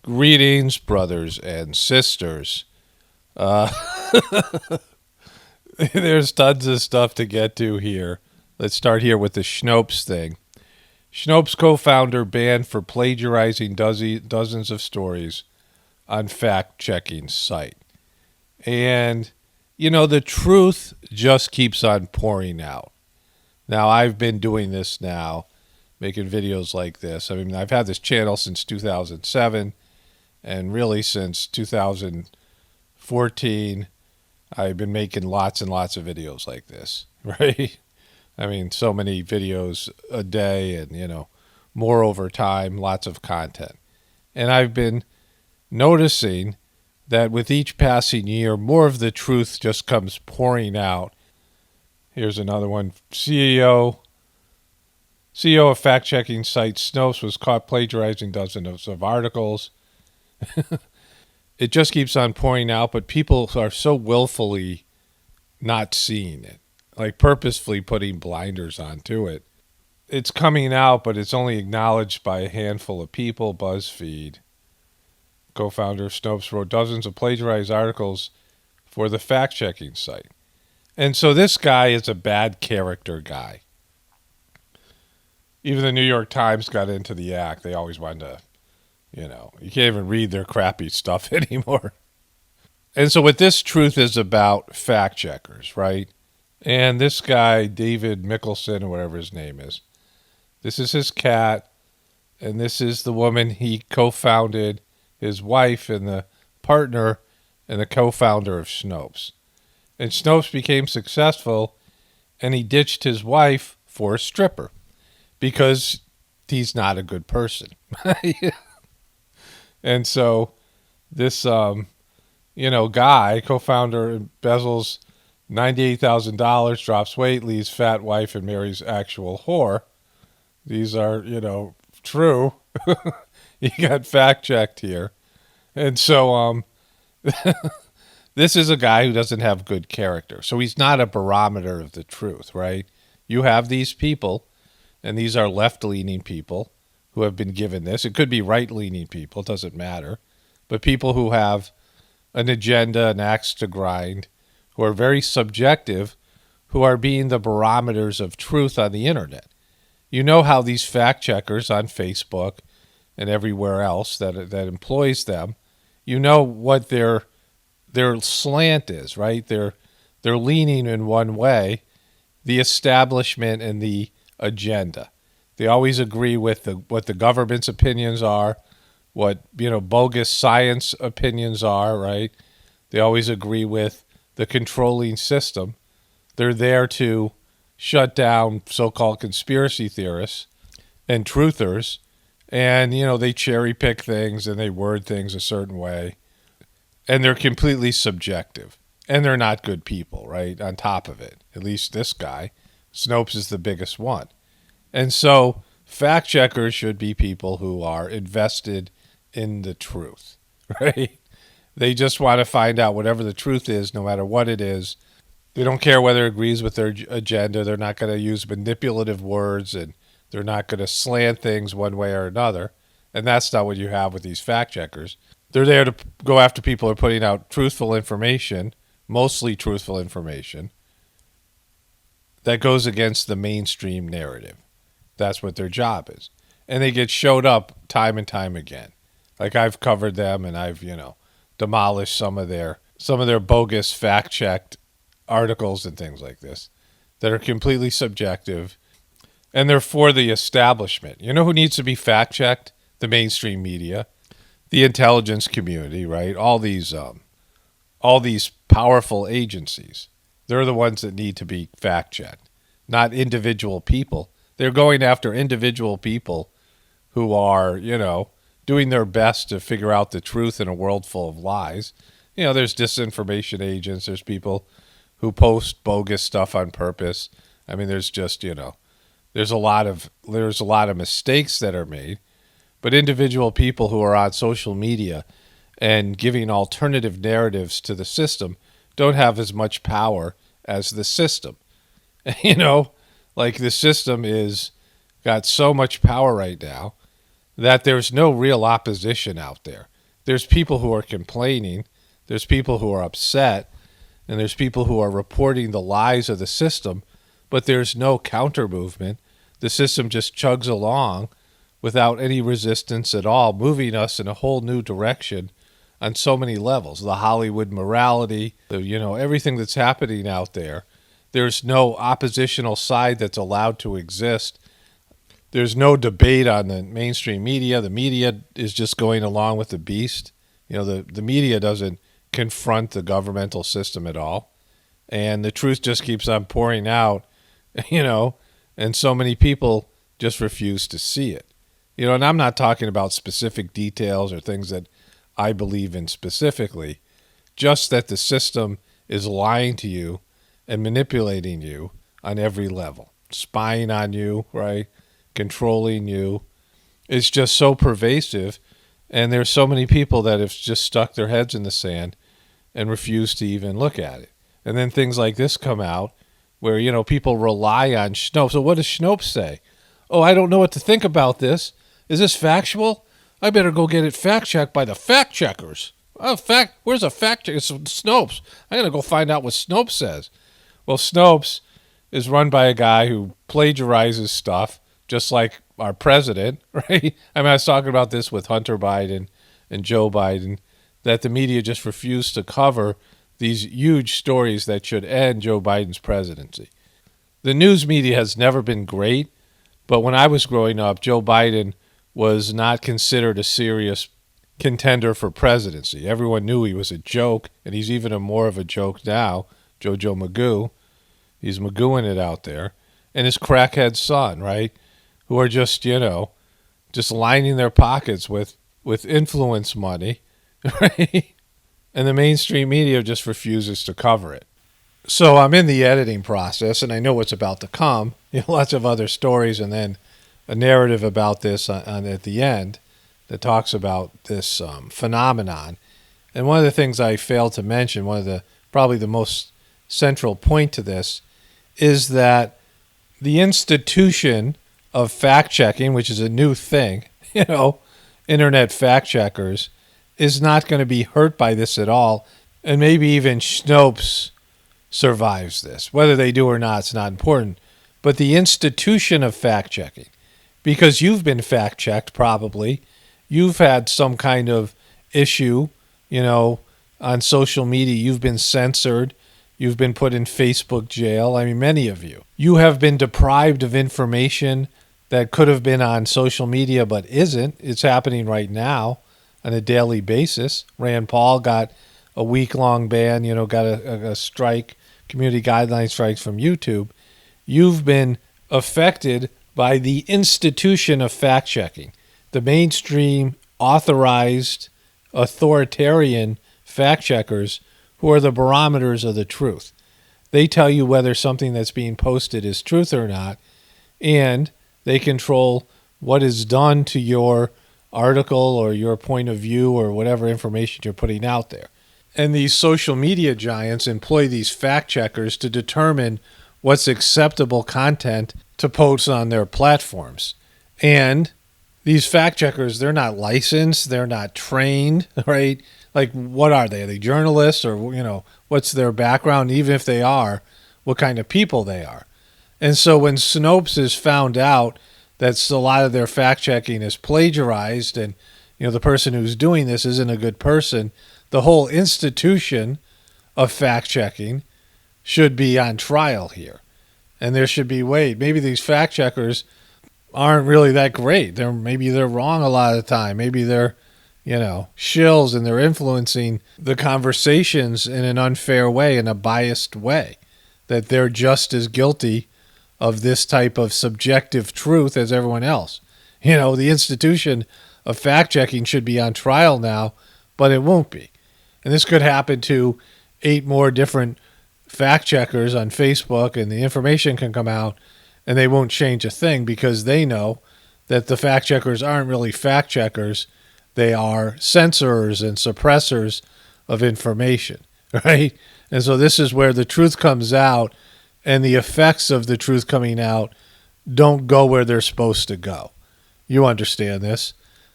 Greetings, brothers and sisters. Uh, there's tons of stuff to get to here. Let's start here with the Snopes thing. Snopes co-founder banned for plagiarizing dozens of stories on fact-checking site. And, the truth just keeps on pouring out. Now, I've been doing this now, making videos like this. I mean, I've had this channel since 2007. And really, since 2014, I've been making lots and lots of videos like this, right? I mean, so many videos a day and, more over time, lots of content. And I've been noticing that with each passing year, more of the truth just comes pouring out. Here's another one. CEO of fact-checking site Snopes was caught plagiarizing dozens of articles. It just keeps on pouring out, but people are so willfully not seeing it, like purposefully putting blinders onto it. It's coming out, but it's only acknowledged by a handful of people. BuzzFeed, co-founder of Snopes, wrote dozens of plagiarized articles for the fact-checking site. And so this guy is a bad character guy. Even the New York Times got into the act. They always wanted to, you can't even read their crappy stuff anymore. And so what this truth is about fact checkers, right? And this guy, David Mickelson, or whatever his name is, this is his cat, and this is the woman he co-founded, his wife and the partner and the co-founder of Snopes. And Snopes became successful, and he ditched his wife for a stripper because he's not a good person. And so this, guy, co-founder, embezzles $98,000, drops weight, leaves fat wife, and marries actual whore. These are, true. You got fact-checked here. And so this is a guy who doesn't have good character. So he's not a barometer of the truth, right? You have these people, and these are left-leaning people who have been given this. It could be right-leaning people, it doesn't matter. But people who have an agenda, an axe to grind, who are very subjective, who are being the barometers of truth on the internet. You know how these fact-checkers on Facebook and everywhere else that employs them, you know what their slant is, right? They're leaning in one way, the establishment and the agenda. They always agree with what the government's opinions are, what bogus science opinions are, right? They always agree with the controlling system. They're there to shut down so-called conspiracy theorists and truthers, and they cherry pick things and they word things a certain way, and they're completely subjective, and they're not good people, right? On top of it, at least this guy, Snopes, is the biggest one. And so fact checkers should be people who are invested in the truth, right? They just want to find out whatever the truth is, no matter what it is. They don't care whether it agrees with their agenda. They're not going to use manipulative words, and they're not going to slant things one way or another. And that's not what you have with these fact checkers. They're there to go after people who are putting out truthful information, mostly truthful information, that goes against the mainstream narrative. That's what their job is. And they get showed up time and time again. Like I've covered them, and I've, demolished some of their bogus fact-checked articles and things like this that are completely subjective, and they're for the establishment. You know who needs to be fact-checked? The mainstream media, the intelligence community, right? All these powerful agencies. They're the ones that need to be fact-checked, not individual people. They're going after individual people who are, doing their best to figure out the truth in a world full of lies. There's disinformation agents. There's people who post bogus stuff on purpose. I mean, there's just, there's a lot of mistakes that are made. But individual people who are on social media and giving alternative narratives to the system don't have as much power as the system. Like the system is got so much power right now that there's no real opposition out there. there's people who are complaining, there's people who are upset, and there's people who are reporting the lies of the system, but there's no counter movement. The system just chugs along without any resistance at all, moving us in a whole new direction on so many levels. The Hollywood morality, everything that's happening out there. There's no oppositional side that's allowed to exist. There's no debate on the mainstream media. The media is just going along with the beast. The media doesn't confront the governmental system at all. And the truth just keeps on pouring out, and so many people just refuse to see it. And I'm not talking about specific details or things that I believe in specifically, just that the system is lying to you and manipulating you on every level, spying on you, right? Controlling you. It's just so pervasive, and there's so many people that have just stuck their heads in the sand and refuse to even look at it. And then things like this come out where, people rely on Snopes. So what does Snopes say? Oh, I don't know what to think about this. Is this factual? I better go get it fact-checked by the fact-checkers. Where's a fact-checker? It's Snopes. I'm going to go find out what Snopes says. Well, Snopes is run by a guy who plagiarizes stuff, just like our president, right? I was talking about this with Hunter Biden and Joe Biden, that the media just refused to cover these huge stories that should end Joe Biden's presidency. The news media has never been great, but when I was growing up, Joe Biden was not considered a serious contender for presidency. Everyone knew he was a joke, and he's even more of a joke now, Jojo Magoo. He's Magooing it out there. And his crackhead son, right, who are just lining their pockets with influence money, right? And the mainstream media just refuses to cover it. So I'm in the editing process, and I know what's about to come. Lots of other stories, and then a narrative about this at the end that talks about this phenomenon. And one of the things I failed to mention, probably the most central point to this, is that the institution of fact-checking, which is a new thing, internet fact-checkers, is not going to be hurt by this at all. And maybe even Snopes survives this. Whether they do or not, it's not important. But the institution of fact-checking, because you've been fact-checked probably, you've had some kind of issue, on social media. You've been censored. You've been put in Facebook jail. I mean, many of you. You have been deprived of information that could have been on social media but isn't. It's happening right now on a daily basis. Rand Paul got a week-long ban, got a strike, community guideline strikes from YouTube. You've been affected by the institution of fact-checking, the mainstream authorized authoritarian fact-checkers who are the barometers of the truth. They tell you whether something that's being posted is truth or not, and they control what is done to your article or your point of view or whatever information you're putting out there. And these social media giants employ these fact-checkers to determine what's acceptable content to post on their platforms. And these fact-checkers, they're not licensed, they're not trained, right? Like, what are they? Are they journalists, or, what's their background? Even if they are, what kind of people they are. And so when Snopes is found out that a lot of their fact-checking is plagiarized and, the person who's doing this isn't a good person, the whole institution of fact-checking should be on trial here. And there should be, maybe these fact-checkers aren't really that great. Maybe they're wrong a lot of the time. Maybe they're, shills, and they're influencing the conversations in an unfair way, in a biased way, that they're just as guilty of this type of subjective truth as everyone else. The institution of fact-checking should be on trial now, but it won't be. And this could happen to 8 more different fact-checkers on Facebook, and the information can come out, and they won't change a thing because they know that the fact-checkers aren't really fact-checkers. They are censorers and suppressors of information, right? And so this is where the truth comes out, and the effects of the truth coming out don't go where they're supposed to go. You understand this.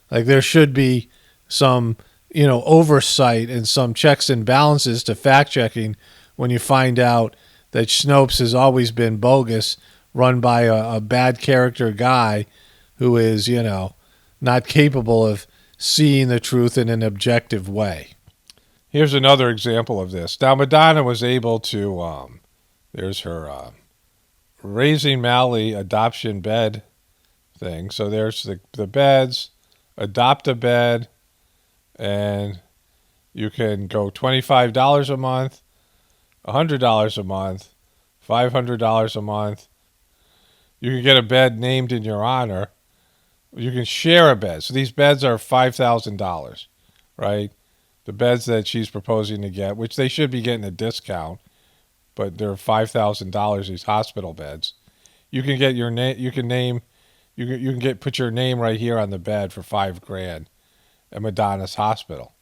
Like, there should be some, oversight and some checks and balances to fact checking when you find out that Snopes has always been bogus, run by a bad character guy who is, not capable of seeing the truth in an objective way. Here's another example of this. Now, Madonna was able to, there's her Raising Mally adoption bed thing. So there's the beds, adopt a bed, and you can go $25 a month, $100 a month, $500 a month. You can get a bed named in your honor. You can share a bed. So these beds are $5,000, right? The beds that she's proposing to get, which they should be getting a discount, but they're $5,000. These hospital beds. You can get your name. You can name. You can put your name right here on the bed for $5,000 at Madonna's hospital,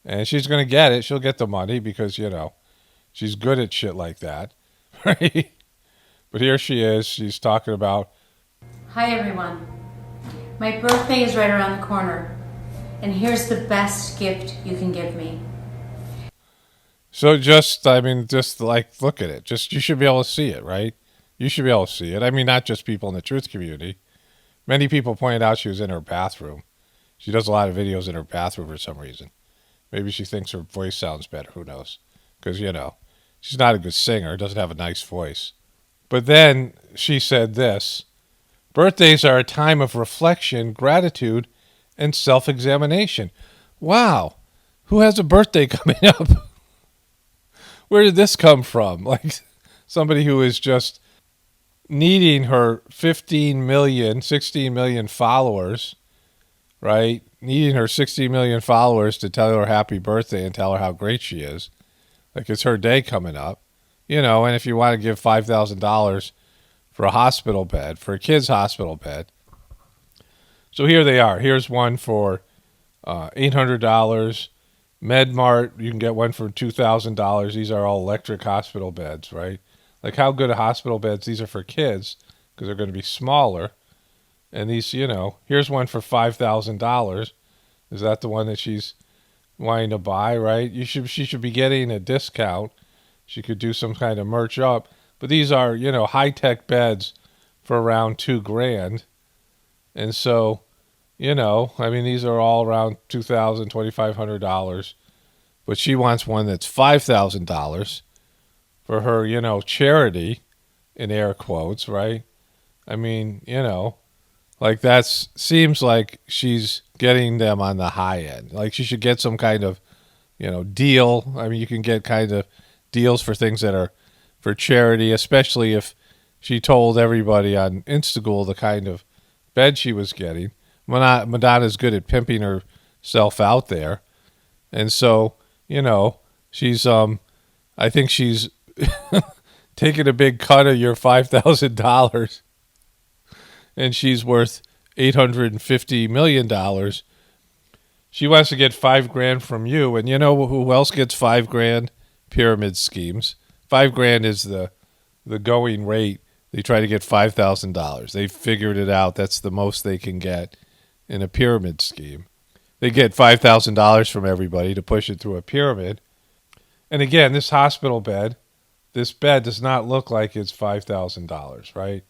and she's gonna get it. She'll get the money because she's good at shit like that, right? But here she is. She's talking about. Hi everyone. My birthday is right around the corner, and here's the best gift you can give me. So just look at it. You should be able to see it, right? You should be able to see it. I mean, not just people in the truth community. Many people pointed out she was in her bathroom. She does a lot of videos in her bathroom for some reason. Maybe she thinks her voice sounds better. Who knows? Because, she's not a good singer. Doesn't have a nice voice. But then she said this. Birthdays are a time of reflection, gratitude, and self-examination. Wow. Who has a birthday coming up? Where did this come from? Like somebody who is just needing her 16 million followers, right? Needing her 60 million followers to tell her happy birthday and tell her how great she is. Like it's her day coming up, and if you want to give $5,000 for a hospital bed, for a kid's hospital bed. So here they are. Here's one for $800. MedMart, you can get one for $2,000. These are all electric hospital beds, right? Like how good are hospital beds? These are for kids because they're going to be smaller. And these, here's one for $5,000. Is that the one that she's wanting to buy, right? She should be getting a discount. She could do some kind of merch up. But these are, high-tech beds for around $2,000. And so, these are all around $2,000, $2,500. But she wants one that's $5,000 for her, charity, in air quotes, right? Like seems like she's getting them on the high end. Like she should get some kind of, deal. You can get kind of deals for things that are for charity, especially if she told everybody on Instagram the kind of bed she was getting. Madonna's good at pimping herself out there. And so, she's, I think she's taking a big cut of your $5,000 and she's worth $850 million. She wants to get $5,000 from you. And you know who else gets $5,000? Pyramid schemes. $5,000 is the going rate. They try to get $5,000. They figured it out. That's the most they can get in a pyramid scheme. They get $5,000 from everybody to push it through a pyramid. And again, this hospital bed, this bed does not look like it's $5,000, right?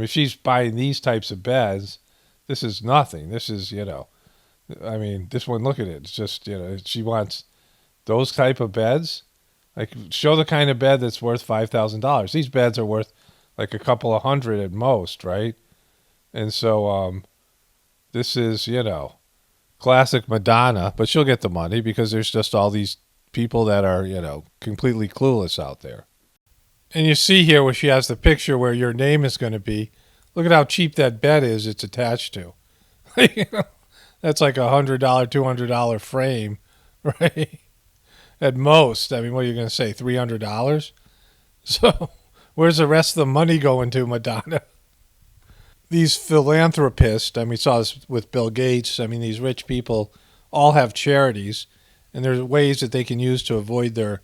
She's buying these types of beds. This is nothing. This is, this one, look at it. It's just, she wants those type of beds. Like, show the kind of bed that's worth $5,000. These beds are worth like a couple of hundred at most, right? And so this is, classic Madonna, but she'll get the money because there's just all these people that are, completely clueless out there. And you see here where she has the picture where your name is going to be. Look at how cheap that bed is it's attached to. That's like $100, $200 frame, right? At most. What are you going to say, $300? So where's the rest of the money going to, Madonna? These philanthropists, we saw this with Bill Gates. These rich people all have charities, and there's ways that they can use to avoid their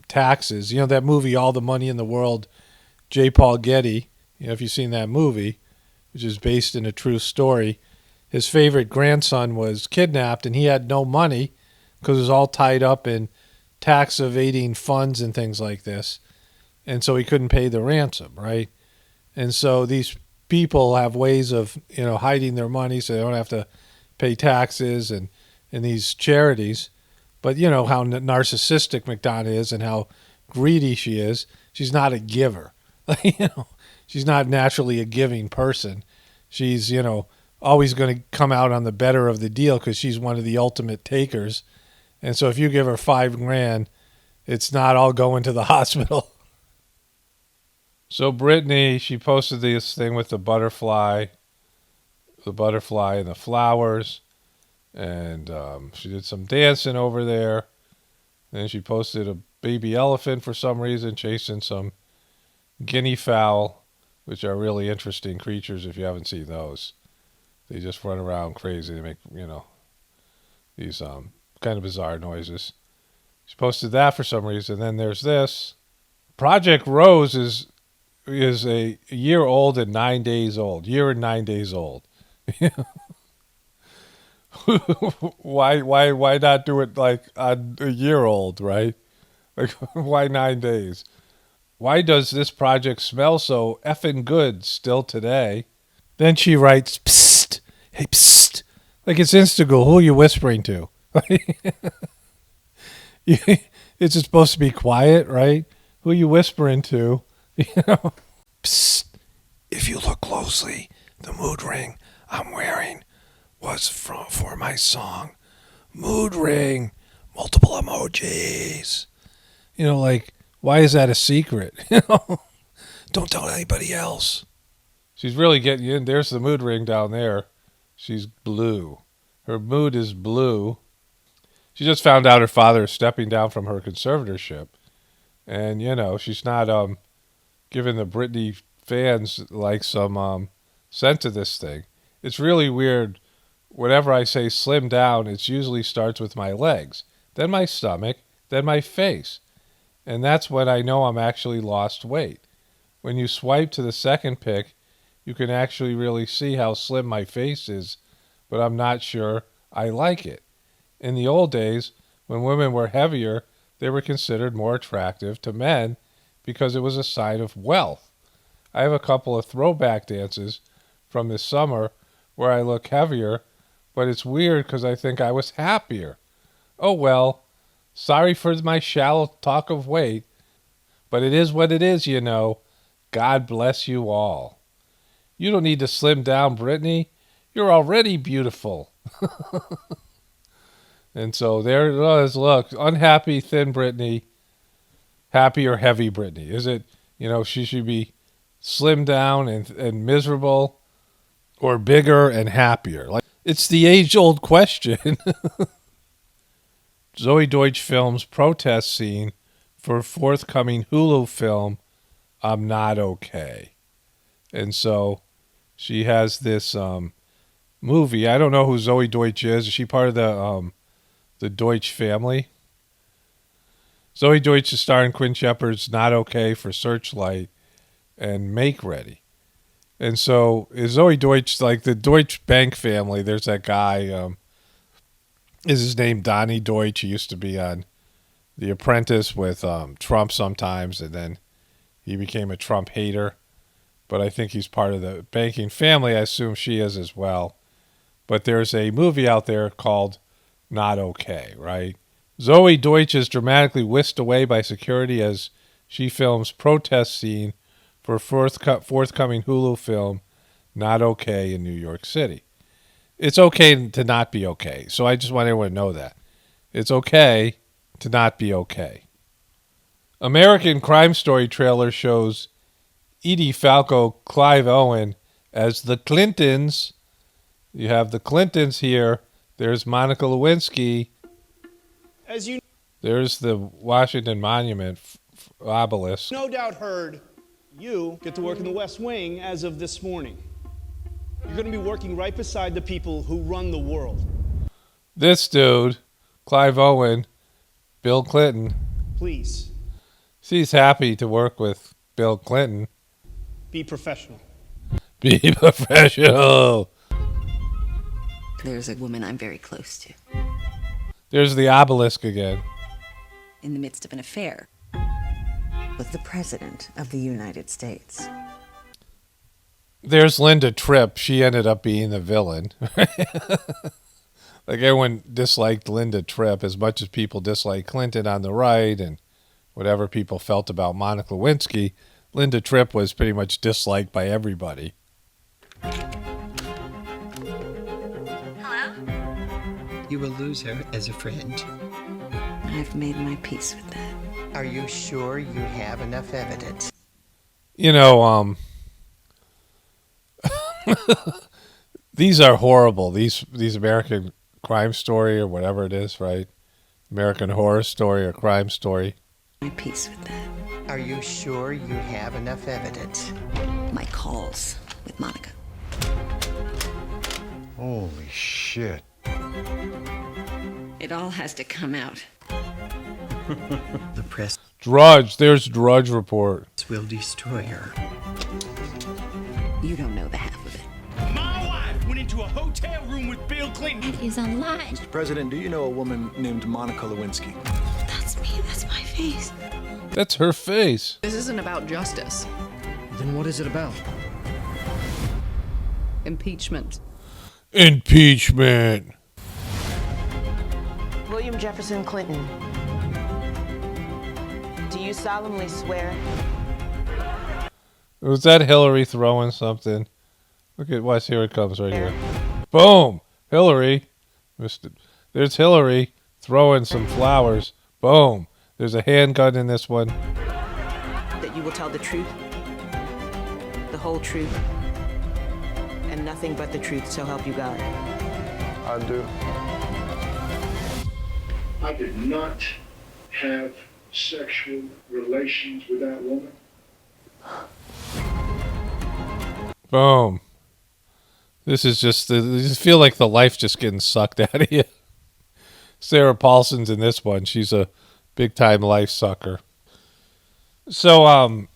taxes. That movie, All the Money in the World, J. Paul Getty, if you've seen that movie, which is based in a true story, his favorite grandson was kidnapped, and he had no money because it was all tied up in tax evading funds and things like this. And so he couldn't pay the ransom, right? And so these people have ways of, hiding their money so they don't have to pay taxes and these charities. But you know how narcissistic McDonough is and how greedy she is. She's not a giver. She's not naturally a giving person. She's, always going to come out on the better of the deal because she's one of the ultimate takers. And so if you give her $5,000, it's not all going to the hospital. So Brittany, she posted this thing with the butterfly and the flowers. And she did some dancing over there. Then she posted a baby elephant for some reason, chasing some guinea fowl, which are really interesting creatures if you haven't seen those. They just run around crazy. They make, these kind of bizarre noises. She posted that for some reason. Then there's this. Project Rose is a year old and 9 days old. Year and 9 days old. Why not do it like on a year old, right? Like, why 9 days? Why does this project smell so effing good still today? Then she writes, psst, hey, psst. Like it's Instagram. Who are you whispering to? It's supposed to be quiet, right? Who are you whispering to? Psst. If you look closely, the mood ring I'm wearing was for my song. Mood ring. Multiple emojis. Like, why is that a secret? Don't tell anybody else. She's really getting in. There's the mood ring down there. She's blue. Her mood is blue. She just found out her father is stepping down from her conservatorship. And, she's not giving the Britney fans like some sense to this thing. It's really weird. Whenever I say slim down, it usually starts with my legs, then my stomach, then my face. And that's when I know I'm actually lost weight. When you swipe to the second pic, you can actually really see how slim my face is, but I'm not sure I like it. In the old days, when women were heavier, they were considered more attractive to men because it was a sign of wealth. I have a couple of throwback dances from this summer where I look heavier, but it's weird because I think I was happier. Oh well, sorry for my shallow talk of weight, but it is what it is, God bless you all. You don't need to slim down, Brittany. You're already beautiful. And so there it was. Look, unhappy, thin Brittany, happy or heavy Brittany. Is it, she should be slim down and miserable, or bigger and happier? Like, it's the age-old question. Zoe Deutsch films protest scene for forthcoming Hulu film, I'm Not Okay. And so she has this movie. I don't know who Zoe Deutsch is. Is she part of the Deutsch family? Zoe Deutsch is starring Quinn Shepard's Not Okay for Searchlight and Make Ready. And so is Zoe Deutsch, like the Deutsch bank family, there's that guy, is his name Donnie Deutsch? He used to be on The Apprentice with Trump sometimes, and then he became a Trump hater. But I think he's part of the banking family. I assume she is as well. But there's a movie out there called Not Okay, right? Zoe Deutsch is dramatically whisked away by security as she films protest scene for forthcoming Hulu film Not Okay in New York City. It's okay to not be okay. So I just want everyone to know that. It's okay to not be okay. American Crime Story trailer shows Edie Falco, Clive Owen as the Clintons. You have the Clintons here. There's Monica Lewinsky. There's the Washington Monument obelisk. No doubt heard you get to work in the West Wing as of this morning. You're going to be working right beside the people who run the world. This dude, Clive Owen, Bill Clinton. Please. She's happy to work with Bill Clinton. Be professional. Be professional. There's a woman I'm very close to. There's the obelisk again. In the midst of an affair with the President of the United States. There's Linda Tripp. She ended up being the villain. Like everyone disliked Linda Tripp as much as people disliked Clinton on the right and whatever people felt about Monica Lewinsky. Linda Tripp was pretty much disliked by everybody. Hello? You will lose her as a friend. I've made my peace with that. Are you sure you have enough evidence? You know, these are horrible. These American Crime Story or whatever it is, right? American Horror Story or Crime Story. My peace with that. Are you sure you have enough evidence? My calls with Monica. Holy shit. It all has to come out. The press Drudge. There's Drudge Report. will destroy her. You don't know the half of it. My wife went into a hotel room with Bill Clinton. That is a lie. Mr. President, do you know a woman named Monica Lewinsky? That's me. That's my face. That's her face. This isn't about justice. Then what is it about? Impeachment. Impeachment. William Jefferson Clinton, do you solemnly swear? Was that Hillary throwing something? Look at watch. Here it comes right here. Boom. Hillary. There's Hillary throwing some flowers. Boom. There's a handgun in this one. That you will tell the truth, the whole truth, and nothing but the truth, so help you God? I do. I did not have sexual relations with that woman. Boom. This is just, you just feel like the life just getting sucked out of you. Sarah Paulson's in this one. She's a big time life sucker. So,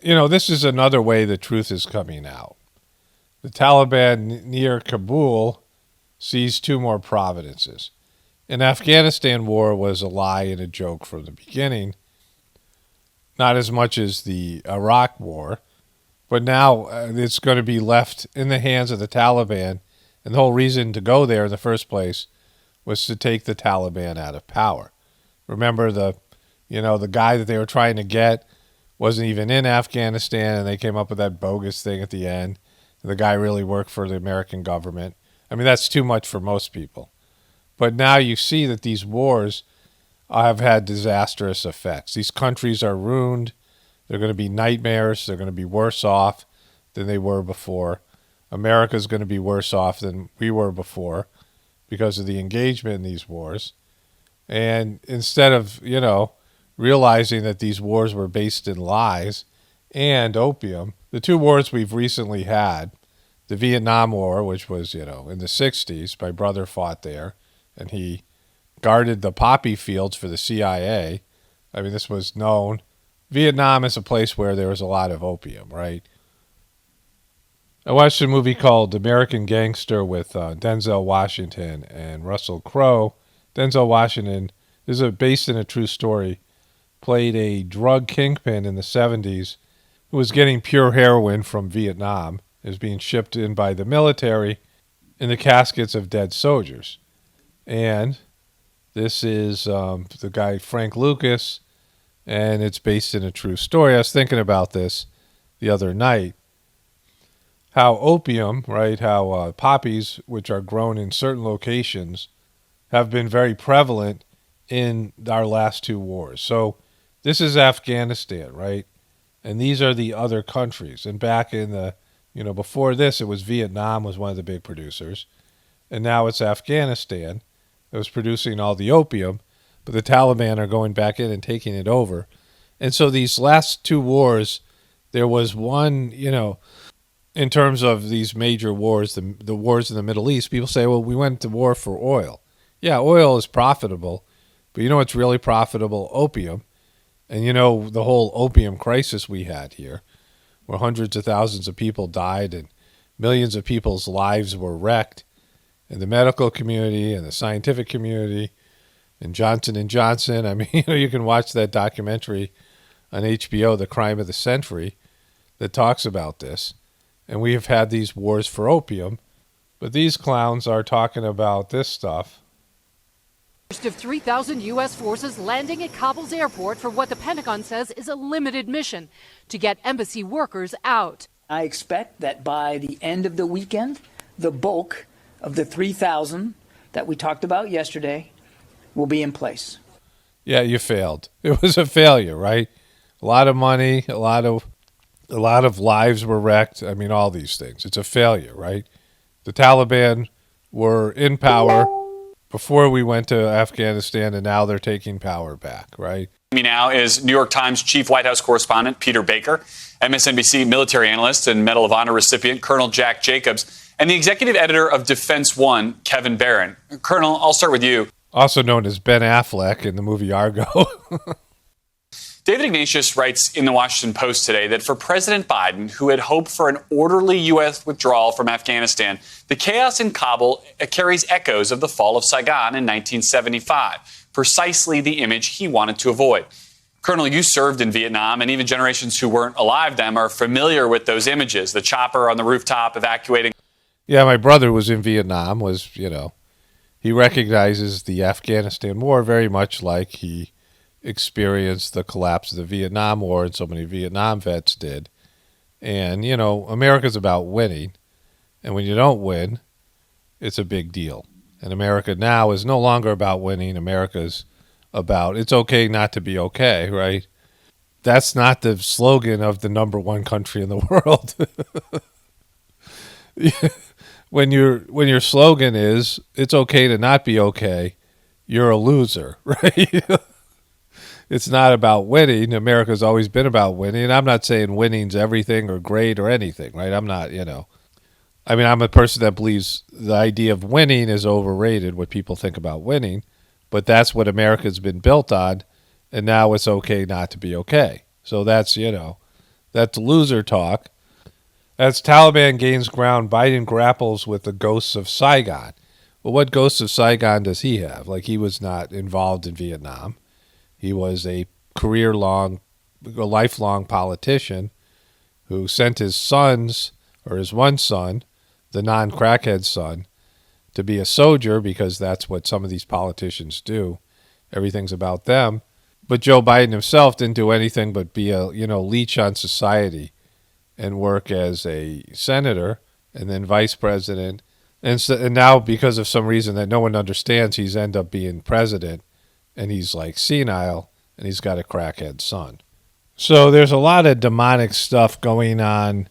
this is another way the truth is coming out. The Taliban near Kabul seized 2 more provinces. An Afghanistan war was a lie and a joke from the beginning. Not as much as the Iraq war. But now it's going to be left in the hands of the Taliban. And the whole reason to go there in the first place was to take the Taliban out of power. Remember the guy that they were trying to get wasn't even in Afghanistan, and they came up with that bogus thing at the end. The guy really worked for the American government. I mean, that's too much for most people. But now you see that these wars have had disastrous effects. These countries are ruined. They're going to be nightmares. They're going to be worse off than they were before. America's going to be worse off than we were before because of the engagement in these wars. And instead of, realizing that these wars were based in lies and opium, the 2 wars we've recently had, the Vietnam War, which was, in the 60s, my brother fought there, and he guarded the poppy fields for the CIA. I mean, this was known. Vietnam is a place where there was a lot of opium, right? I watched a movie called American Gangster with Denzel Washington and Russell Crowe. Denzel Washington, this is based in a true story, played a drug kingpin in the 70s who was getting pure heroin from Vietnam. It was being shipped in by the military in the caskets of dead soldiers. And this is the guy Frank Lucas, and it's based in a true story. I was thinking about this the other night. How opium, right, how poppies, which are grown in certain locations, have been very prevalent in our last 2 wars. So this is Afghanistan, right? And these are the other countries. And back in the, before this, it was Vietnam was one of the big producers. And now it's Afghanistan that was producing all the opium. But the Taliban are going back in and taking it over. And so these last 2 wars, there was one, in terms of these major wars, the wars in the Middle East, people say, well, we went to war for oil. Yeah, oil is profitable. But you know what's really profitable? Opium. And the whole opium crisis we had here, where hundreds of thousands of people died and millions of people's lives were wrecked. in the medical community and the scientific community, and Johnson & Johnson. I mean, you can watch that documentary on HBO, The Crime of the Century, that talks about this. And we have had these wars for opium, but these clowns are talking about this stuff. First of 3,000 U.S. forces landing at Kabul's airport for what the Pentagon says is a limited mission to get embassy workers out. I expect that by the end of the weekend, the bulk of the 3,000 that we talked about yesterday will be in place. Yeah, you failed. It was a failure, right? A lot of money, a lot of lives were wrecked. I mean, all these things. It's a failure, right? The Taliban were in power before we went to Afghanistan, and now they're taking power back, right? Me now is New York Times chief White House correspondent Peter Baker, MSNBC military analyst and Medal of Honor recipient Colonel Jack Jacobs, and the executive editor of Defense One, Kevin Barron. Colonel, I'll start with you. Also known as Ben Affleck in the movie Argo. David Ignatius writes in the Washington Post today that for President Biden, who had hoped for an orderly U.S. withdrawal from Afghanistan, the chaos in Kabul carries echoes of the fall of Saigon in 1975, precisely the image he wanted to avoid. Colonel, you served in Vietnam, and even generations who weren't alive then are familiar with those images, the chopper on the rooftop evacuating. Yeah, my brother was in Vietnam, he recognizes the Afghanistan war very much like he experienced the collapse of the Vietnam War, and so many Vietnam vets did. And, America's about winning. And when you don't win, it's a big deal. And America now is no longer about winning. America's about it's okay not to be okay, right? That's not the slogan of the number one country in the world. When your slogan is it's okay to not be okay, you're a loser, right? It's not about winning. America's always been about winning. And I'm not saying winning's everything or great or anything, right? I'm not, I'm a person that believes the idea of winning is overrated, what people think about winning. But that's what America's been built on. And now it's okay not to be okay. So that's loser talk. As Taliban gains ground, Biden grapples with the ghosts of Saigon. Well, what ghosts of Saigon does he have? Like, he was not involved in Vietnam. He was a lifelong politician who sent his sons, or his one son, the non-crackhead son, to be a soldier because that's what some of these politicians do. Everything's about them. But Joe Biden himself didn't do anything but be a, leech on society and work as a senator and then vice president. And now, because of some reason that no one understands, he's end up being president. And he's like senile, and he's got a crackhead son. So there's a lot of demonic stuff going on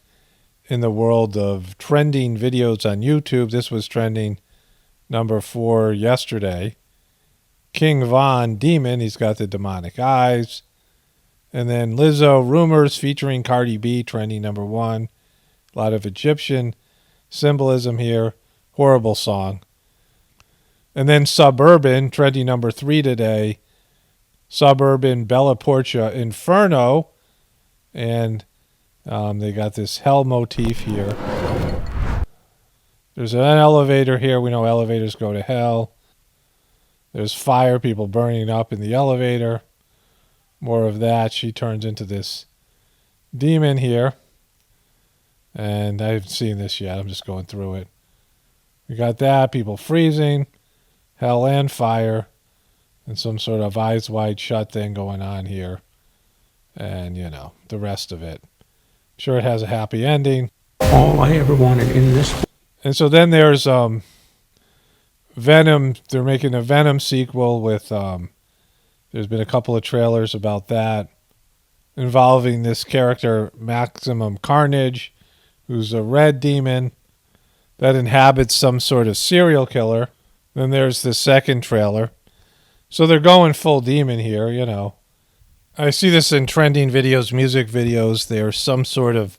in the world of trending videos on YouTube. This was trending number 4 yesterday. King Von, demon, he's got the demonic eyes. And then Lizzo, rumors featuring Cardi B, trending number 1. A lot of Egyptian symbolism here. Horrible song. And then Suburban, trending number 3 today. Suburban Bella Portia Inferno. And they got this hell motif here. There's an elevator here. We know elevators go to hell. There's fire, people burning up in the elevator. More of that. She turns into this demon here. And I haven't seen this yet. I'm just going through it. We got that. People freezing. Hell and fire. And some sort of eyes wide shut thing going on here. And, the rest of it. Sure, it has a happy ending. All I ever wanted in this. And so then there's Venom. They're making a Venom sequel with... there's been a couple of trailers about that involving this character, Maximum Carnage, who's a red demon that inhabits some sort of serial killer. Then there's the second trailer. So they're going full demon here, I see this in trending videos, music videos. There's some sort of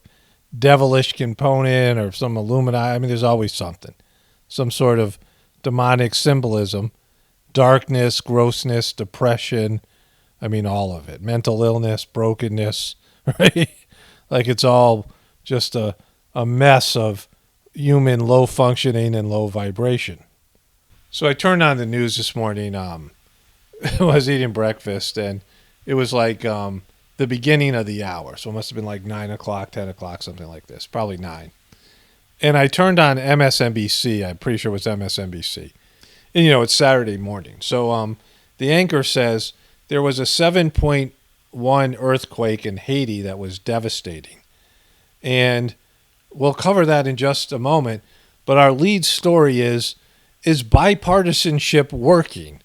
devilish component or some Illuminati. I mean, there's always something. Some sort of demonic symbolism. Darkness, grossness, depression. I mean, all of it. Mental illness, brokenness, right? Like it's all just a mess of human low functioning and low vibration. So I turned on the news this morning. I was eating breakfast, and it was like the beginning of the hour. So it must have been like 9 o'clock, 10 o'clock, something like this. Probably 9. And I turned on MSNBC. I'm pretty sure it was MSNBC. And, it's Saturday morning. So the anchor says there was a 7.1 earthquake in Haiti that was devastating. And we'll cover that in just a moment. But our lead story is bipartisanship working?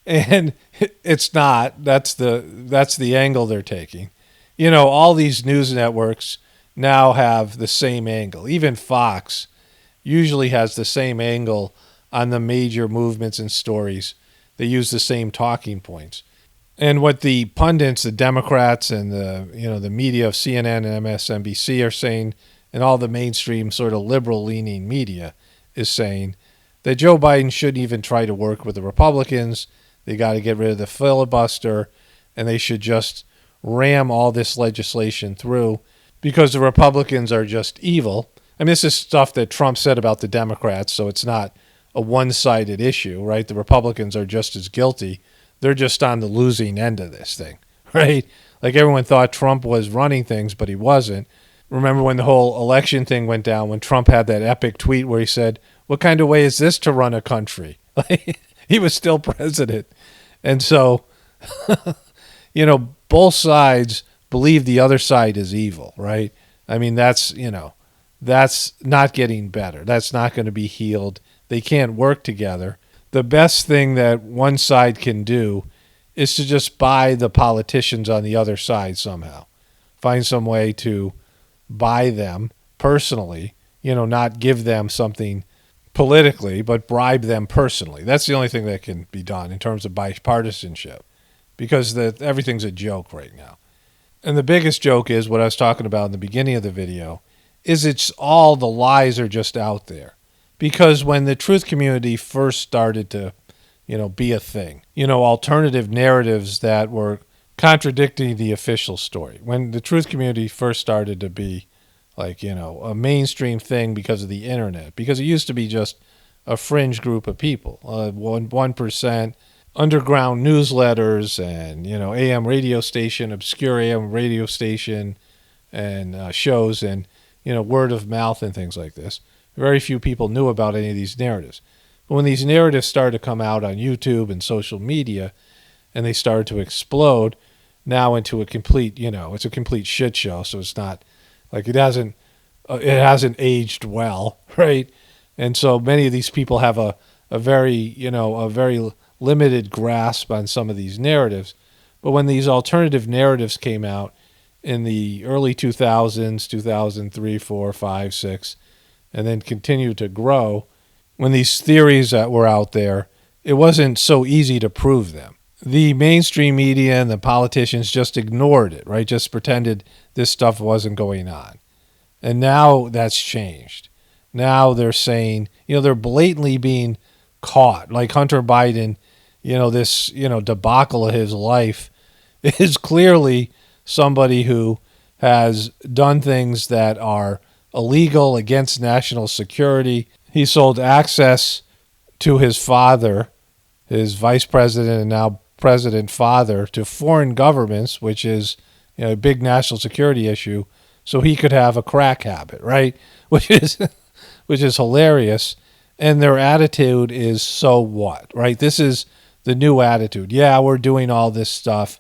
And it's not. That's the angle they're taking. All these news networks now have the same angle. Even Fox usually has the same angle on the major movements and stories. They use the same talking points. And what the pundits, the Democrats, and the media of CNN and MSNBC are saying, and all the mainstream sort of liberal-leaning media is saying, that Joe Biden shouldn't even try to work with the Republicans. They got to get rid of the filibuster, and they should just ram all this legislation through because the Republicans are just evil. I mean, this is stuff that Trump said about the Democrats, so it's not a one-sided issue, right? The Republicans are just as guilty. They're just on the losing end of this thing, right? Like everyone thought Trump was running things, but he wasn't. Remember when the whole election thing went down, when Trump had that epic tweet where he said, "What kind of way is this to run a country?" He was still president. And so, both sides believe the other side is evil, right? I mean, that's not getting better. That's not going to be healed. They can't work together. The best thing that one side can do is to just buy the politicians on the other side somehow. Find some way to buy them personally, not give them something politically, but bribe them personally. That's the only thing that can be done in terms of bipartisanship, because everything's a joke right now. And the biggest joke is what I was talking about in the beginning of the video, is it's all the lies are just out there. Because when the truth community first started to, be a thing, alternative narratives that were contradicting the official story. When the truth community first started to be like, a mainstream thing because of the internet, because it used to be just a fringe group of people, 1%, underground newsletters and, AM radio station, obscure AM radio station and shows and, word of mouth and things like this. Very few people knew about any of these narratives. But when these narratives started to come out on YouTube and social media and they started to explode now into a complete, it's a complete shit show. So it's not like it hasn't aged well, right? And so many of these people have a very limited grasp on some of these narratives. But when these alternative narratives came out in the early 2000s, 2003, 4, 5, 6, and then continued to grow, when these theories that were out there, it wasn't so easy to prove them. The mainstream media and the politicians just ignored it, right? Just pretended this stuff wasn't going on. And now that's changed. Now they're saying, they're blatantly being caught. Like Hunter Biden, this, debacle of his life is clearly somebody who has done things that are illegal, against national security. He sold access to his father, his vice president and now president father, to foreign governments, which is a big national security issue, so he could have a crack habit, right? Which is hilarious. And their attitude is, so what, right? This is the new attitude. Yeah, we're doing all this stuff,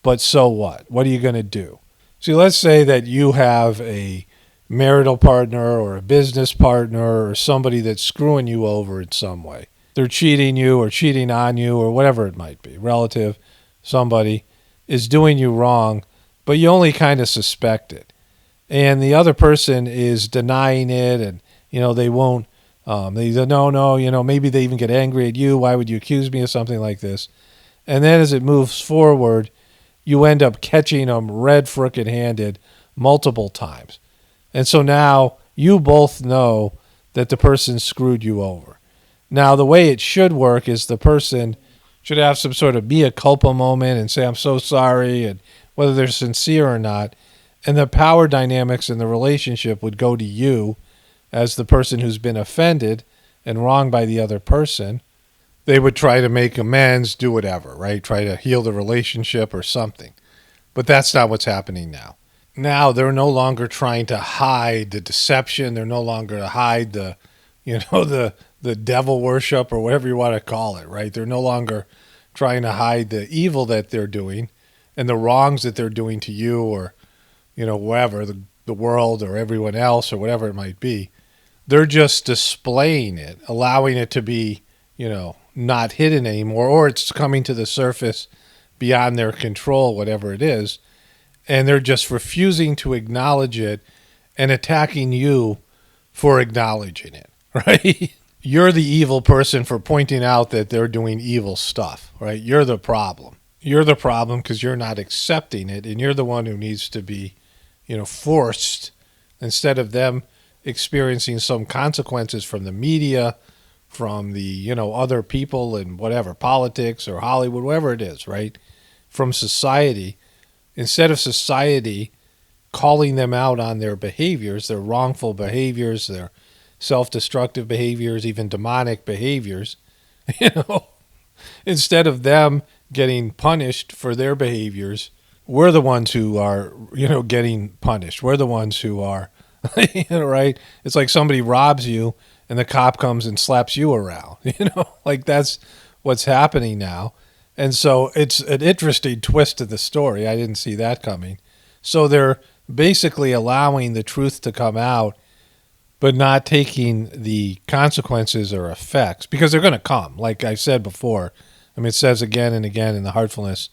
but so what? What are you going to do? See, let's say that you have a marital partner or a business partner or somebody that's screwing you over in some way. They're cheating you or cheating on you or whatever it might be. Relative, somebody is doing you wrong, but you only kind of suspect it. And the other person is denying it and, they won't, they say, no, maybe they even get angry at you. Why would you accuse me of something like this? And then as it moves forward, you end up catching them red frickin' handed multiple times. And so now you both know that the person screwed you over. Now, the way it should work is the person should have some sort of mea culpa moment and say, I'm so sorry, and whether they're sincere or not. And the power dynamics in the relationship would go to you as the person who's been offended, and wrong by the other person, they would try to make amends, do whatever, right? Try to heal the relationship or something. But that's not what's happening now. Now they're no longer trying to hide the deception. They're no longer to hide the, the devil worship or whatever you want to call it, right? They're no longer trying to hide the evil that they're doing and the wrongs that they're doing to you or, whoever, the world or everyone else or whatever it might be. They're just displaying it, allowing it to be, not hidden anymore, or it's coming to the surface beyond their control, whatever it is. And they're just refusing to acknowledge it and attacking you for acknowledging it, right? You're the evil person for pointing out that they're doing evil stuff, right? You're the problem. You're the problem because you're not accepting it, and you're the one who needs to be, forced, instead of them experiencing some consequences from the media, from the, other people and whatever, politics or Hollywood, whatever it is, right? From society. Instead of society calling them out on their behaviors, their wrongful behaviors, their self-destructive behaviors, even demonic behaviors, instead of them getting punished for their behaviors, we're the ones who are, getting punished. We're the ones who are, right? It's like somebody robs you and the cop comes and slaps you around, like that's what's happening now. And so it's an interesting twist to the story. I didn't see that coming. So they're basically allowing the truth to come out, but not taking the consequences or effects, because they're going to come. Like I said before, it says again and again in the Heartfulness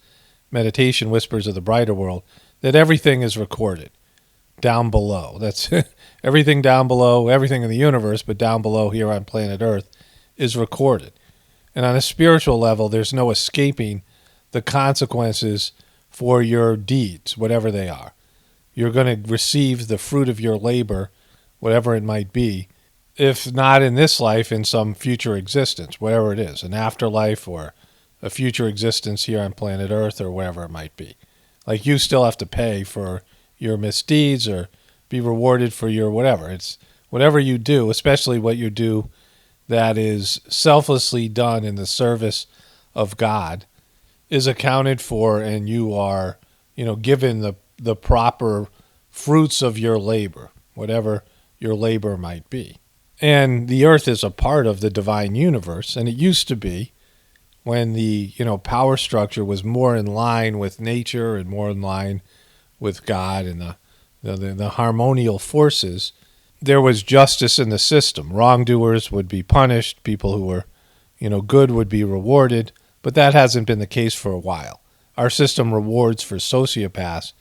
Meditation Whispers of the Brighter World that everything is recorded down below. That's everything down below, everything in the universe, but down below here on planet Earth is recorded. And on a spiritual level, there's no escaping the consequences for your deeds, whatever they are. You're going to receive the fruit of your labor, whatever it might be, if not in this life, in some future existence, whatever it is, an afterlife or a future existence here on planet Earth or whatever it might be. Like you still have to pay for your misdeeds or be rewarded for your whatever. It's whatever you do, especially what you do that is selflessly done in the service of God, is accounted for, and you are, given the proper fruits of your labor, whatever your labor might be. And the earth is a part of the divine universe, and it used to be when the, power structure was more in line with nature and more in line with God and the harmonial forces. There was justice in the system. Wrongdoers would be punished. People who were, good would be rewarded. But that hasn't been the case for a while. Our system rewards for sociopaths,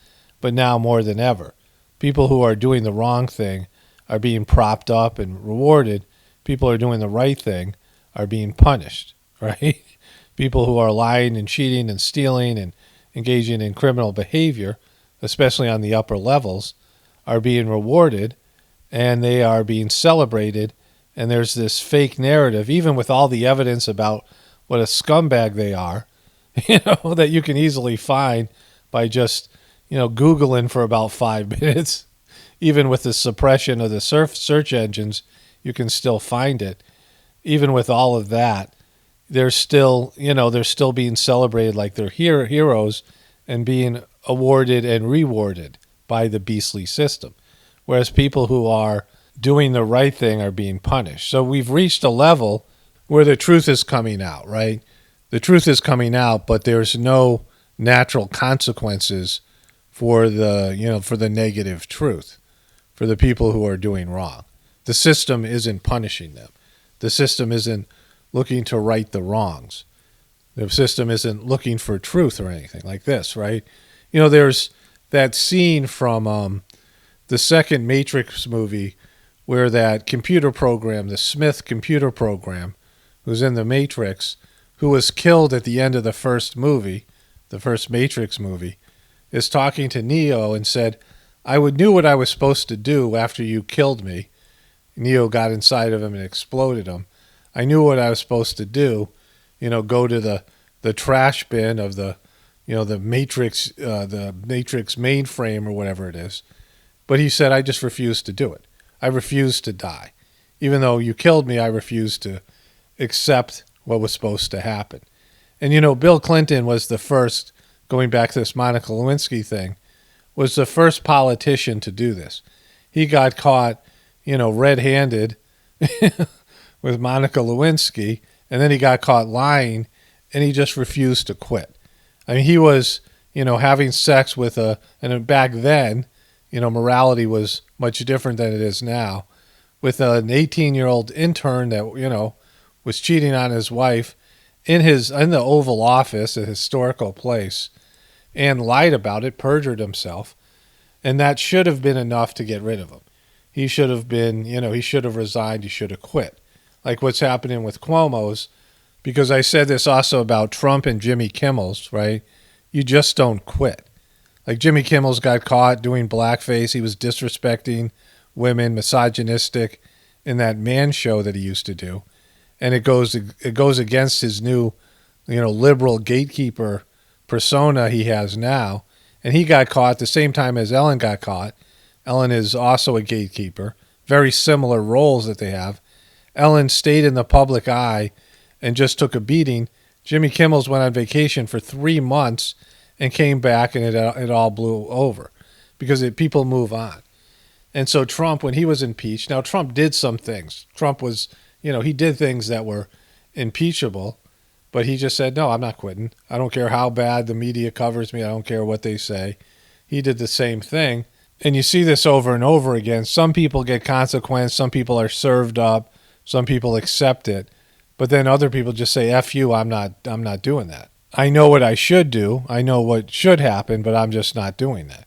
but now more than ever, people who are doing the wrong thing are being propped up and rewarded. People who are doing the right thing are being punished, right? People who are lying and cheating and stealing and engaging in criminal behavior, especially on the upper levels, are being rewarded, and they are being celebrated. And there's this fake narrative, even with all the evidence about what a scumbag they are, that you can easily find by just, Googling for about 5 minutes. Even with the suppression of the search engines, you can still find it. Even with all of that, they're still, they're still being celebrated like they're heroes and being awarded and rewarded by the beastly system. Whereas people who are doing the right thing are being punished. So we've reached a level where the truth is coming out, right? The truth is coming out, but there's no natural consequences for the, for the negative truth, for the people who are doing wrong. The system isn't punishing them. The system isn't looking to right the wrongs. The system isn't looking for truth or anything like this, right? There's that scene from the second Matrix movie where that computer program, the Smith computer program, who's in the Matrix, who was killed at the end of the first movie, the first Matrix movie, is talking to Neo and said, I knew what I was supposed to do after you killed me. Neo got inside of him and exploded him. I knew what I was supposed to do, go to the trash bin of the Matrix mainframe or whatever it is. But he said, I just refused to do it. I refused to die. even though you killed me, I refuse to accept what was supposed to happen. And, you know, Bill Clinton was the first, going back to this Monica Lewinsky thing, was the first politician to do this. He got caught, you know, red-handed with Monica Lewinsky, and then he got caught lying, and he just refused to quit. I mean, he was, you know, having sex with and back then, you know, morality was much different than it is now, with an 18-year-old intern that, you know, was cheating on his wife in the Oval Office, a historical place, and lied about it, perjured himself, and that should have been enough to get rid of him. He should have been, you know, he should have resigned, he should have quit. Like what's happening with Cuomo's, because I said this also about Trump and Jimmy Kimmel's, right? You just don't quit. Like Jimmy Kimmel's got caught doing blackface. He was disrespecting women, misogynistic in that man show that he used to do. And it goes against his new, you know, liberal gatekeeper persona he has now. And he got caught at the same time as Ellen got caught. Ellen is also a gatekeeper. Very similar roles that they have. Ellen stayed in the public eye and just took a beating. Jimmy Kimmel's went on vacation for 3 months and came back, and it all blew over because people move on. And so Trump, when he was impeached, now Trump did some things. Trump was, you know, he did things that were impeachable, but he just said, no, I'm not quitting. I don't care how bad the media covers me. I don't care what they say. He did the same thing. And you see this over and over again. Some people get consequence. Some people are served up. Some people accept it. But then other people just say, F you, I'm not doing that. I know what I should do. I know what should happen, but I'm just not doing that.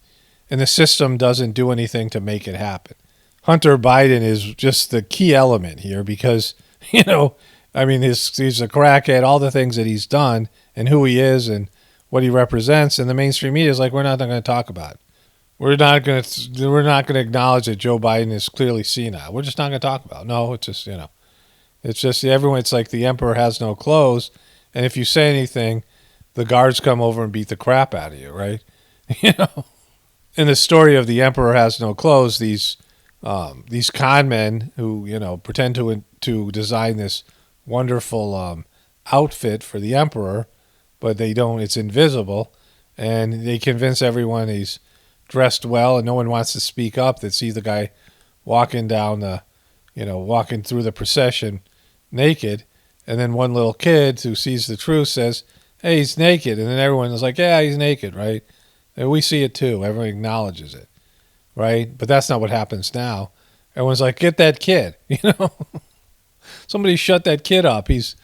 And the system doesn't do anything to make it happen. Hunter Biden is just the key element here because, you know, I mean, he's a crackhead, all the things that he's done and who he is and what he represents. And the mainstream media is like, we're not going to talk about it. We're not going to acknowledge that Joe Biden is clearly senile. We're just not going to talk about it. No, it's just, you know, it's just everyone. It's like the emperor has no clothes. And if you say anything, the guards come over and beat the crap out of you, right? You know, in the story of the emperor has no clothes, these con men who, you know, pretend to design this wonderful outfit for the emperor, but they don't. It's invisible, and they convince everyone he's dressed well, and no one wants to speak up. That see the guy walking walking through the procession naked, and then one little kid who sees the truth says, hey, he's naked, and then everyone is like, yeah, he's naked, right? And we see it too. Everyone acknowledges it, right? But that's not what happens now. Everyone's like, get that kid, you know? Somebody shut that kid up. He's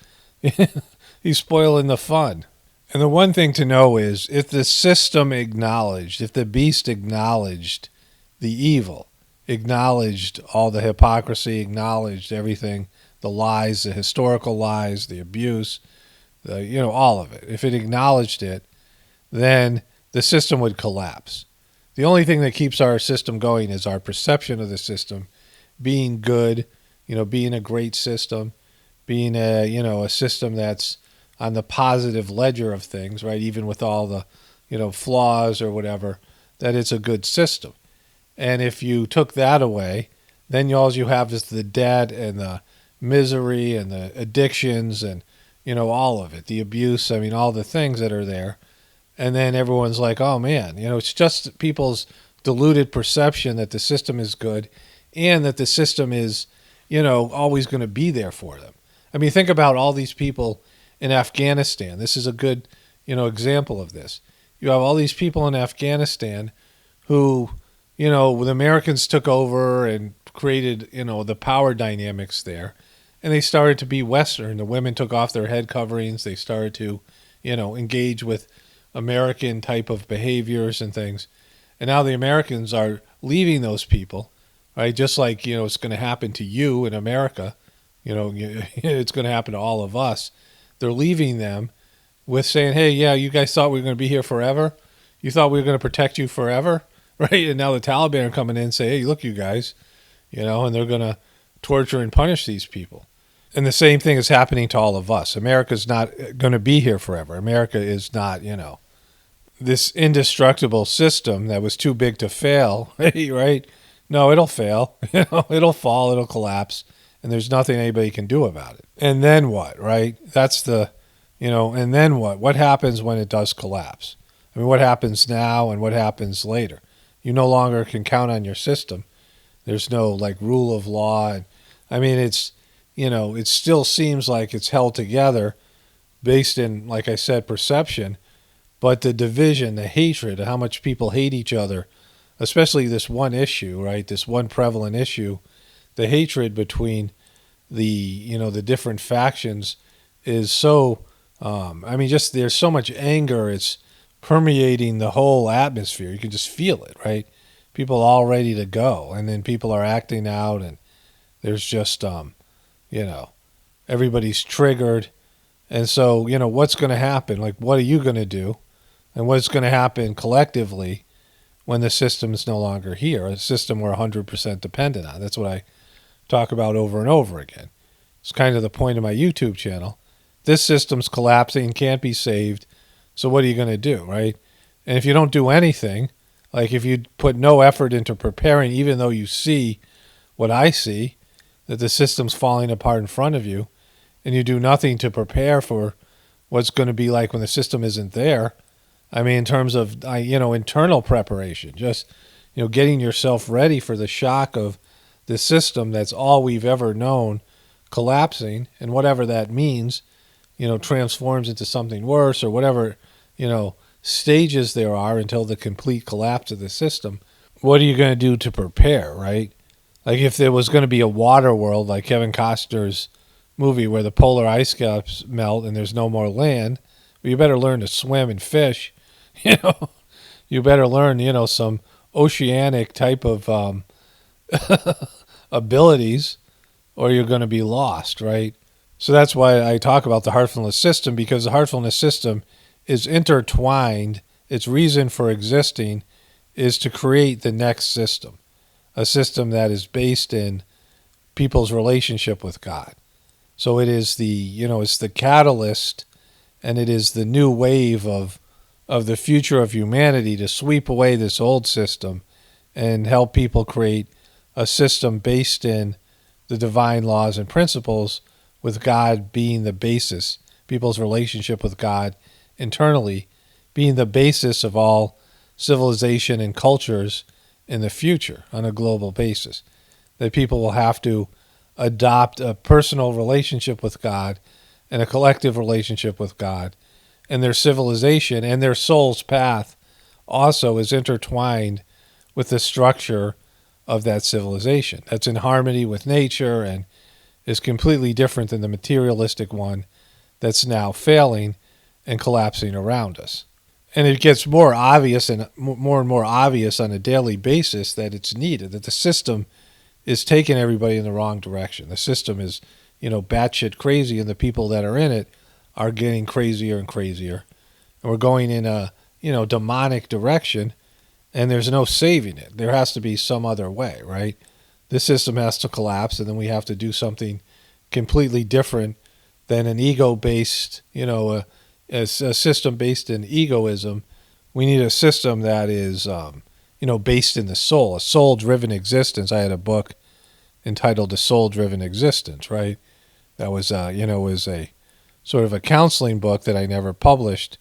spoiling the fun. And the one thing to know is if the system acknowledged, if the beast acknowledged the evil, acknowledged all the hypocrisy, acknowledged everything, the lies, the historical lies, the abuse, all of it. If it acknowledged it, then the system would collapse. The only thing that keeps our system going is our perception of the system being good, being a great system, being a system that's on the positive ledger of things, right? Even with all the, flaws or whatever, that it's a good system. And if you took that away, then all you have is the debt and the misery and the addictions and, all of it, the abuse, all the things that are there. And then everyone's like, oh man, it's just people's deluded perception that the system is good and that the system is, always going to be there for them. Think about all these people in Afghanistan. This is a good, example of this. You have all these people in Afghanistan who, the Americans took over and created, the power dynamics there. And they started to be Western. The women took off their head coverings. They started to, engage with American type of behaviors and things. And now the Americans are leaving those people, right? Just like, it's going to happen to you in America. It's going to happen to all of us. They're leaving them with saying, hey, yeah, you guys thought we were going to be here forever? You thought we were going to protect you forever? Right? And now the Taliban are coming in and say, hey, look, you guys, and they're going to torture and punish these people. And the same thing is happening to all of us. America's not going to be here forever. America is not, this indestructible system that was too big to fail, right? No, it'll fail. It'll fall, it'll collapse. and there's nothing anybody can do about it. And then what, right? That's the, and then what? What happens when it does collapse? I mean, what happens now and what happens later? You no longer can count on your system. There's no like rule of law. And I mean, it's, it still seems like it's held together based in, like I said, perception, but the division, the hatred, how much people hate each other, especially this one issue, right? This one prevalent issue, the hatred between the different factions is so, just there's so much anger. It's permeating the whole atmosphere. You can just feel it, right? People all ready to go, and then people are acting out, and there's just, everybody's triggered. And so, what's going to happen? Like, what are you going to do? And what's going to happen collectively when the system is no longer here, a system we're 100% dependent on? That's what I talk about over and over again. It's kind of the point of my YouTube channel. This system's collapsing, can't be saved. So what are you going to do, right? And if you don't do anything, like if you put no effort into preparing, even though you see what I see, that the system's falling apart in front of you, and you do nothing to prepare for what's going to be like when the system isn't there. I mean, in terms of, internal preparation, just, getting yourself ready for the shock of the system that's all we've ever known collapsing, and whatever that means, transforms into something worse, or whatever, stages there are until the complete collapse of the system. What are you going to do to prepare, right? Like if there was going to be a water world like Kevin Costner's movie where the polar ice caps melt and there's no more land, well, you better learn to swim and fish. You better learn, some oceanic type of abilities, or you're going to be lost, right? So that's why I talk about the heartfulness system, because the heartfulness system is intertwined. Its reason for existing is to create the next system, a system that is based in people's relationship with God. So it is it's the catalyst, and it is the new wave of the future of humanity to sweep away this old system and help people create a system based in the divine laws and principles, with God being the basis, people's relationship with God internally being the basis of all civilization and cultures in the future on a global basis. That people will have to adopt a personal relationship with God and a collective relationship with God, and their civilization and their soul's path also is intertwined with the structure of that civilization. That's in harmony with nature and is completely different than the materialistic one that's now failing and collapsing around us. And it gets more obvious and more obvious on a daily basis that it's needed, that the system is taking everybody in the wrong direction. The system is, batshit crazy, and the people that are in it are getting crazier and crazier. And we're going in a, demonic direction, and there's no saving it. There has to be some other way, right? This system has to collapse, and then we have to do something completely different than an ego-based, a system based in egoism. We need a system that is, based in the soul, a soul-driven existence. I had a book entitled The Soul-Driven Existence, right? That was, was a sort of a counseling book that I never published,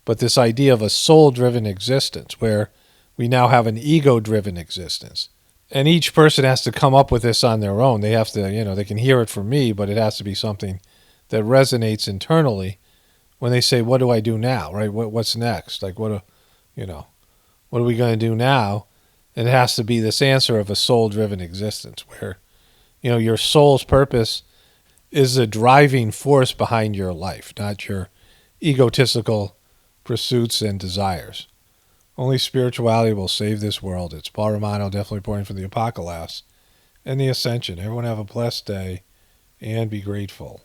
but this idea of a soul-driven existence where we now have an ego-driven existence. And each person has to come up with this on their own. They have to, they can hear it from me, but it has to be something that resonates internally when they say, what do I do now, right? What's next? Like, what are we going to do now? And it has to be this answer of a soul-driven existence where, your soul's purpose is the driving force behind your life, not your egotistical pursuits and desires. Only spirituality will save this world. It's Paul Romano, definitely pouring for the Apocalaughs and the Ascension. Everyone have a blessed day and be grateful.